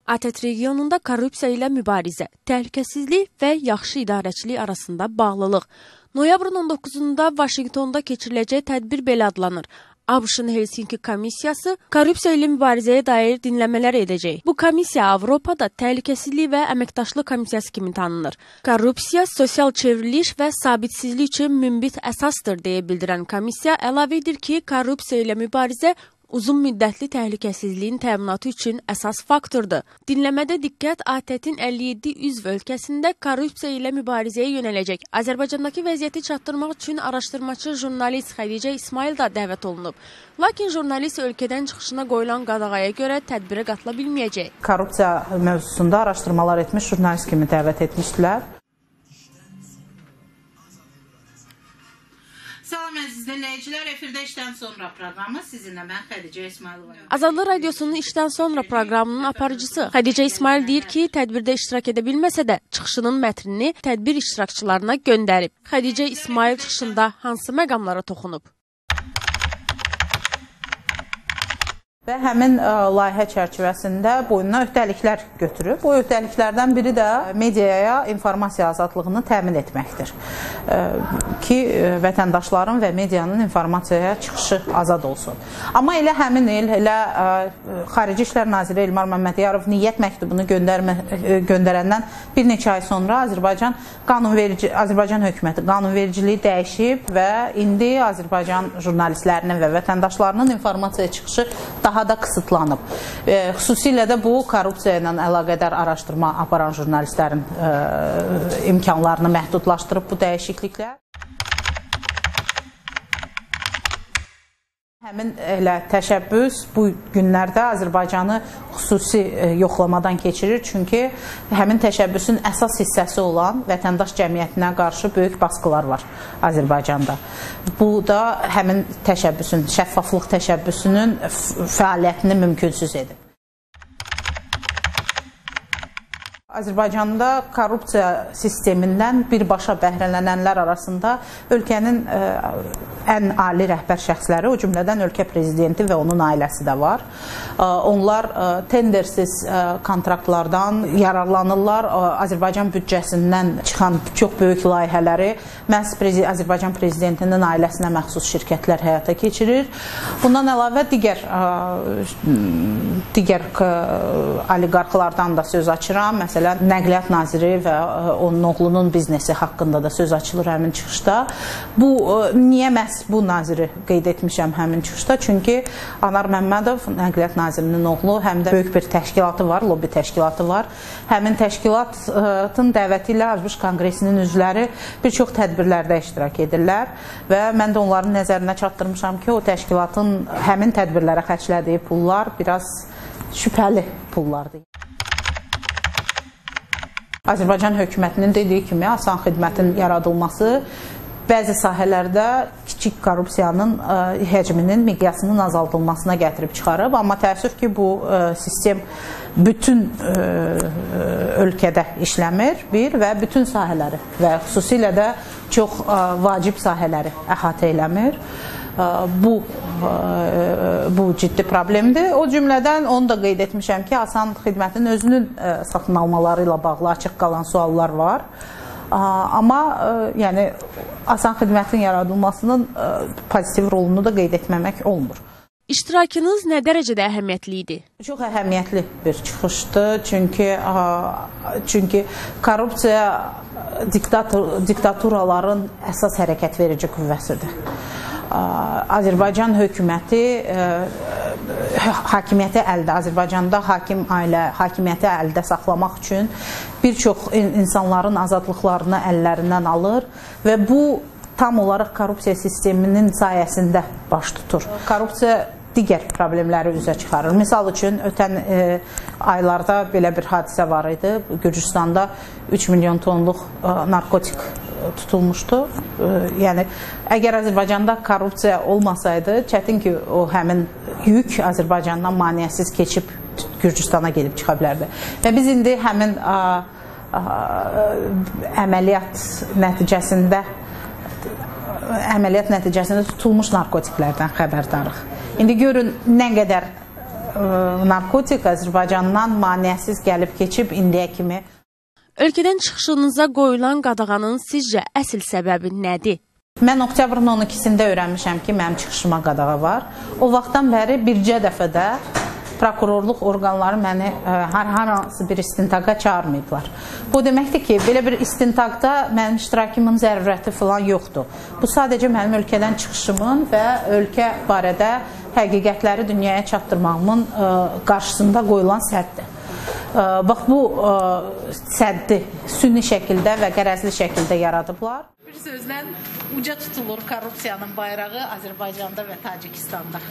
ATƏT regionunda korrupsiya ilə mübarizə, təhlükəsizlik və yaxşı idarəçilik arasında bağlılıq. Noyabrın 19-da Vaşinqtonda keçiriləcək tədbir belə adlanır. ABŞ-ın Helsinki komissiyası korrupsiya ilə mübarizəyə dair dinləmələr edəcək. Bu komissiya Avropada təhlükəsizlik və əməkdaşlıq komissiyası kimi tanınır. Korrupsiya sosial çevriliş və sabitsizlik üçün münbit əsasdır deyə bildirən komissiya əlavə edir ki, korrupsiya ilə mübarizə uzun müddətli təhlükəsizliyin təminatı üçün əsas faktordur. Dinləmədə diqqət ATƏT-in 57 üzv ölkəsində korrupsiya ilə mübarizəyə yönələcək. Azərbaycandakı vəziyyəti çatdırmaq üçün araşdırmaçı jurnalist Xədicə İsmail da dəvət olunub. Lakin jurnalist ölkədən çıxışına qoyulan qadağaya görə tədbirə qatıla bilməyəcək. Korrupsiya mövzusunda araşdırmalar etmiş jurnalist kimi dəvət etmişdilər. Salam əziz dinləyicilər, efirdə işdən sonra proqramı sizinlə mən Xədicə İsmailova. Azadlıq Radiosunun işdən sonra proqramının aparıcısı Xədicə İsmail deyir ki, tədbirdə iştirak edə bilməsə də çıxışının mətnini tədbir iştirakçılarına göndərib. Xədicə İsmail çıxışında hansı məqamlara toxunub? Və həmin layihə çərçivəsində boynuna öhdəliklər götürüb. Bu öhdəliklərdən biri də mediaya informasiya azadlığını təmin etməkdir. Ki, vətəndaşların və medianın informasiyaya çıxışı azad olsun. Amma elə həmin il, Xarici İşlər Naziri Elmar Məmmədiyarov niyyət məktubunu göndərəndən bir neçə ay sonra Azərbaycan hökuməti qanunvericiliyi dəyişib və indi Azərbaycan jurnalistlərinin və vətəndaşlarının informasiya çıxışı daha da qısıtlanıb. Xüsusilə də bu, korrupsiya ilə əlaqədar araşdırma aparan jurnalistlərin imkanlarını məhdudlaşdırıb bu dəyişikliklər. Həmin təşəbbüs bu günlərdə Azərbaycanı xüsusi yoxlamadan keçirir. Çünki həmin təşəbbüsün əsas hissəsi olan vətəndaş cəmiyyətinə qarşı böyük baskılar var Azərbaycanda. Bu da həmin təşəbbüsün, şəffaflıq təşəbbüsünün fəaliyyətini mümkünsüz edir. Azərbaycanda korrupsiya sistemindən birbaşa bəhrələnənlər arasında ölkənin ən ali rəhbər şəxsləri, o cümlədən ölkə prezidenti və onun ailəsi də var. Onlar tendersiz kontraktlardan yararlanırlar. Azərbaycan büdcəsindən çıxan çox böyük layihələri məhz Azərbaycan prezidentinin ailəsinə məxsus şirkətlər həyata keçirir. Bundan əlavə digər oliqarxlardan da söz açıram. Məsələn, Nəqliyyat Naziri və onun oğlunun biznesi haqqında da söz açılır həmin çıxışda. Niyə məhz bu naziri qeyd etmişəm həmin çıxışda? Çünki Anar Məmmədov, Nəqliyyat Nazirinin oğlu, həm də böyük bir təşkilatı var, lobby təşkilatı var. Həmin təşkilatın dəvəti ilə Azərbaycan Konqresinin üzvləri bir çox tədbirlərdə iştirak edirlər və mən də onların nəzərinə çatdırmışam ki, o təşkilatın həmin tədbirlərə xərclədiyi pullar biraz şübhəli pullardır. Azərbaycan hökumətinin dediyi kimi asan xidmətin yaradılması bəzi sahələrdə kiçik korrupsiyanın həcminin, miqyasının azaldılmasına gətirib çıxarıb. Amma təəssüf ki, bu sistem bütün ölkədə işləmir və bütün sahələri və xüsusilə də çox vacib sahələri əhatə eləmir. Bu ciddi problemdir. O cümlədən onu da qeyd etmişəm ki, asan xidmətin özünün satın almaları ilə bağlı açıq qalan suallar var. Amma yəni, asan xidmətin yaradılmasının pozitiv rolunu da qeyd etməmək olmur. İştirakınız nə dərəcədə əhəmiyyətli idi? Çox əhəmiyyətli bir çıxışdır. Çünki korrupsiya diktaturaların əsas hərəkət verici qüvvəsidir. Azərbaycan hökuməti hakimiyyəti Azərbaycanda hakimiyyəti əldə saxlamaq üçün bir çox insanların azadlıqlarını əllərindən alır və bu tam olaraq korrupsiya sisteminin sayəsində baş tutur. Korrupsiya digər problemləri üzə çıxarır. Misal üçün, ötən aylarda belə bir hadisə var idi. Gürcüstanda 3 milyon tonluq narkotik tutulmuşdu. Yəni, əgər Azərbaycanda korrupsiya olmasaydı, çətin ki, o həmin yük Azərbaycandan maneəsiz keçib Gürcüstana gedib çıxa bilərdi. Və biz indi həmin əməliyyat nəticəsində tutulmuş narkotiklərdən xəbərdarıq. İndi görün nə qədər narkotik Azərbaycandan maneəsiz gəlib keçib indiyə kimi. Ölkədən çıxışınıza qoyulan qadağanın sizcə əsl səbəbi nədir? Mən oktyabrın 12-sində öyrənmişəm ki, mənim çıxışıma qadağa var. O vaxtdan bəri bircə dəfə də prokurorluq orqanları məni hər hansı bir istintaqa çağırmayıblar. Bu deməkdir ki, belə bir istintaqda mənim iştirakımın zərurəti falan yoxdur. Bu sadəcə mənim ölkədən çıxışımın və ölkə barədə həqiqətləri dünyaya çatdırmağımın qarşısında qoyulan səddir. Bax, bu səddi süni şəkildə və qərəzli şəkildə yaradıblar. Bir sözlə uca tutulur korrupsiyanın bayrağı Azərbaycanda və Tacikistanda.